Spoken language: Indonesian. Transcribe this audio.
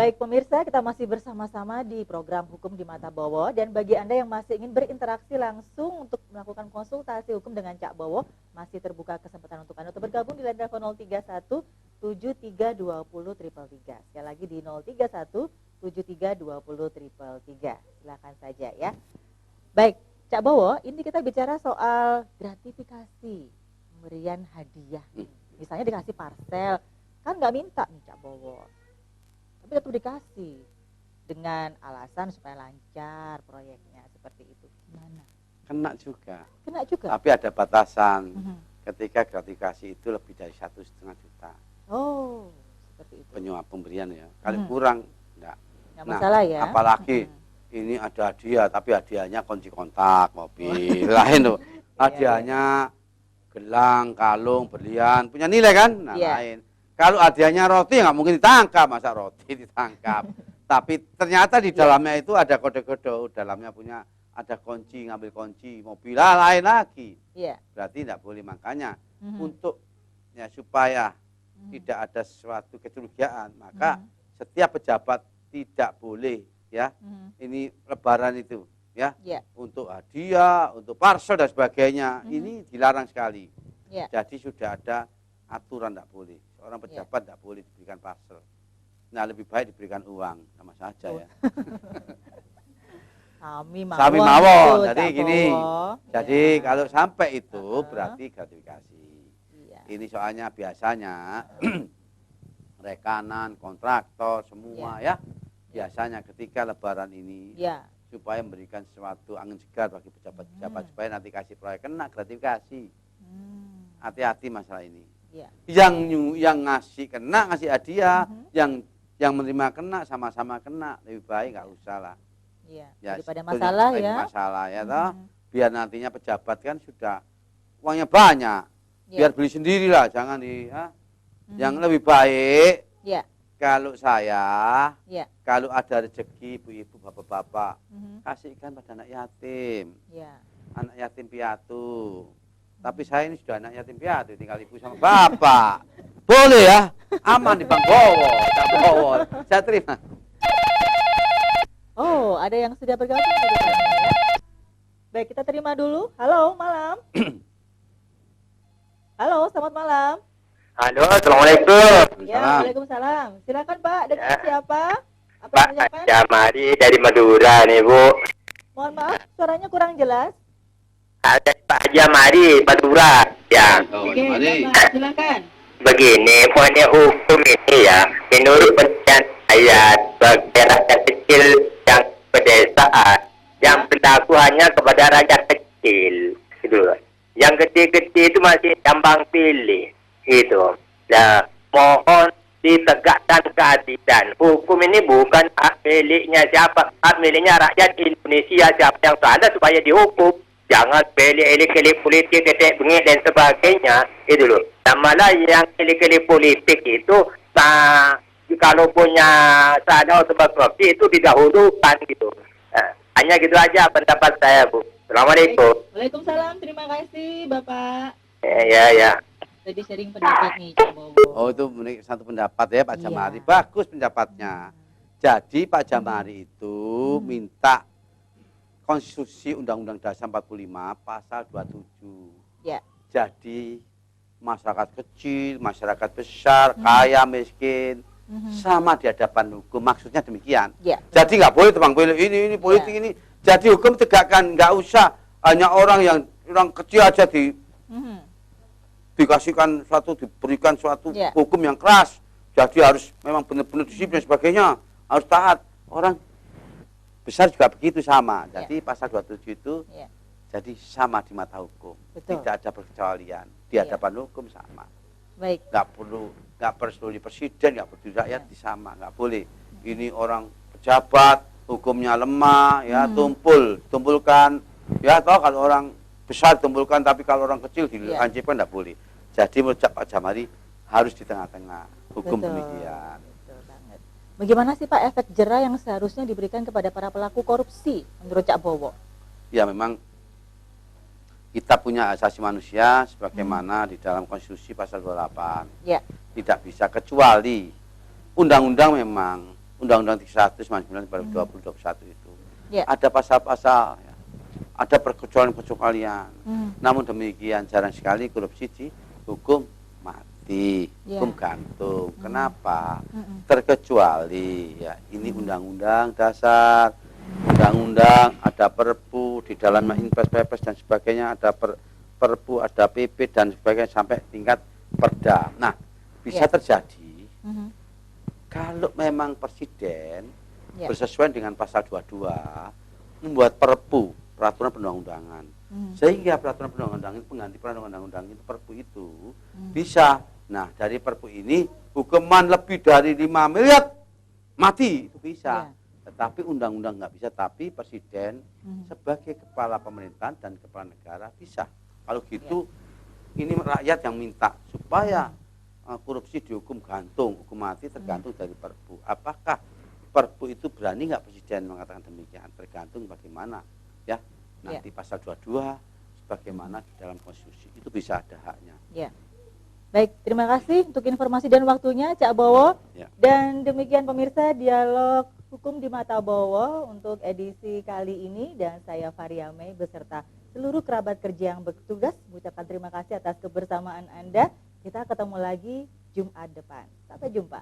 Baik pemirsa, kita masih bersama-sama di program Hukum di Mata Bowo, dan bagi Anda yang masih ingin berinteraksi langsung untuk melakukan konsultasi hukum dengan Cak Bowo, masih terbuka kesempatan untuk Anda untuk bergabung di line telepon 031 7320 333. Sekali lagi di 031 7320 333. Silakan saja ya. Baik, Cak Bowo, ini kita bicara soal gratifikasi, pemberian hadiah. Misalnya dikasih parcel, kan nggak minta nih Cak Bowo, tapi tetap dikasih dengan alasan supaya lancar proyeknya, seperti itu. Gimana? Kena juga. Kena juga. Tapi ada batasan. Ketika gratifikasi itu lebih dari 1,5 juta. Oh, seperti itu. Penyuap pemberian ya. Kalau kurang enggak. Nggak masalah ya. Apalagi ini ada hadiah, tapi hadiahnya kunci kontak mobil. Lain tuh. Hadiahnya gelang, kalung, berlian, punya nilai kan? Nah, lain. Kalau hadiahnya roti nggak mungkin ditangkap, masa roti ditangkap. Tapi ternyata di dalamnya itu ada kode-kode, dalamnya punya ada kunci, ngambil kunci mobil, lain lagi. Berarti tidak boleh. Makanya untuk ya supaya tidak ada suatu kecurigaan, maka setiap pejabat tidak boleh ya. Ini lebaran itu ya, untuk hadiah, untuk parcel dan sebagainya, ini dilarang sekali. Jadi sudah ada aturan, tidak boleh. Seorang pejabat tidak boleh diberikan parcel. Nah, lebih baik diberikan uang, sama saja ya. Sami mawon. Jadi gini. Jadi kalau sampai itu berarti gratifikasi. Ini soalnya biasanya rekanan, kontraktor semua ya. Biasanya ketika lebaran ini supaya memberikan sesuatu angin segar bagi pejabat-pejabat supaya nanti kasih proyek kena gratifikasi. Hati-hati masalah ini. Yang ngasih kena, ngasih hadiah, yang menerima kena, sama-sama kena, lebih baik nggak usah lah. Ya, daripada masalah ya. Masalah ya toh. Biar nantinya pejabat kan sudah uangnya banyak. Biar beli sendirilah, jangan di yang lebih baik. Kalau saya, kalau ada rezeki ibu-ibu, bapak-bapak, kasihkan pada anak yatim. Anak yatim piatu. Tapi saya ini sudah anak yatim piatu, tinggal ibu sama bapak. Boleh ya? Aman di Bang Bowo, Cak Bowo. Saya terima. Oh, ada yang sudah bergabung ya? Baik, kita terima dulu. Halo, malam. Halo, selamat malam. Halo, assalamualaikum. Ya, waalaikumsalam. Silakan Pak, dengan siapa? Apa Pak Jamari dari Madura nih Bu. Mohon maaf, suaranya kurang jelas. Ada Pak Jamari Madura ya. Oke, silakan. Begini, pokoknya hukum ini ya, menurut penelitian saya sebagai rakyat kecil yang pedesaan, yang berlaku hanya kepada rakyat kecil, gitu. Yang gede-gede itu masih gampang pilih, gitu. Nah, mohon ditegakkan keadilan. Hukum ini bukan hak miliknya siapa, hak miliknya rakyat Indonesia, siapa yang salah supaya dihukum. Jangan elit-elit politik, dedek bengik dan sebagainya, itu loh. Dan malah yang elit-elit politik itu, kalau punya salah sebab korupsi itu didahulukan gitu. Hanya gitu aja pendapat saya Bu. Assalamualaikum. Waalaikumsalam, terima kasih Bapak. Ya. Tadi sharing pendapat nih Cak Bowo. Oh, itu satu pendapat ya Pak Jamari. Bagus pendapatnya. Jadi Pak Jamari itu minta Konstitusi Undang-Undang Dasar 45 pasal 27. Jadi masyarakat kecil, masyarakat besar, kaya, miskin, sama di hadapan hukum. Maksudnya demikian. Jadi nggak boleh tebang pilih ini politik ini. Jadi hukum tegakkan, nggak usah hanya orang kecil aja dikasihkan diberikan suatu hukum yang keras. Jadi harus memang benar-benar disiplin dan sebagainya, harus taat. Orang besar juga begitu sama. Jadi pasal 27 itu jadi sama di mata hukum. Tidak ada perkecualian. Di hadapan hukum sama. Baik. Nggak perlu di presiden, nggak perlu di rakyat, sama, nggak boleh. Ini orang pejabat, hukumnya lemah, ya tumpulkan. Ya toh kalau orang besar tumpulkan, tapi kalau orang kecil dihancurkan nggak boleh. Jadi menurut Pak Jamari harus di tengah-tengah hukum demikian. Bagaimana sih Pak efek jera yang seharusnya diberikan kepada para pelaku korupsi menurut Cak Bowo? Ya memang kita punya asasi manusia sebagaimana di dalam Konstitusi pasal 28. Tidak bisa kecuali undang-undang memang Undang-Undang 399 2021 itu. Ya. Ada pasal-pasal, ya, ada perkecualian-perkecualian. Namun demikian jarang sekali korupsi dihukum mati, hukum gantung. Kenapa? Terkecuali ya ini undang-undang dasar, undang-undang, ada perpu di dalam Inpres dan sebagainya, ada perpu, ada PP dan sebagainya sampai tingkat perda. Nah, bisa terjadi kalau memang presiden bersesuaian dengan pasal 22 membuat perpu, peraturan perundang-undangan, sehingga peraturan perundang-undangan itu pengganti peraturan undang-undang itu, perpu itu bisa. Nah, dari perpu ini hukuman lebih dari 5 miliar mati itu bisa. Tetapi undang-undang nggak bisa, tapi presiden sebagai kepala pemerintahan dan kepala negara bisa. Kalau gitu ini rakyat yang minta supaya korupsi dihukum gantung, hukum mati tergantung dari perpu. Apakah perpu itu berani nggak presiden mengatakan demikian? Tergantung bagaimana ya nanti pasal 22 sebagaimana di dalam konstitusi itu bisa ada haknya. Ya. Baik, terima kasih untuk informasi dan waktunya Cak Bowo. Dan demikian pemirsa dialog hukum di Mata Bowo untuk edisi kali ini, dan saya Faria Mei beserta seluruh kerabat kerja yang bertugas mengucapkan terima kasih atas kebersamaan Anda. Kita ketemu lagi Jumat depan. Sampai jumpa.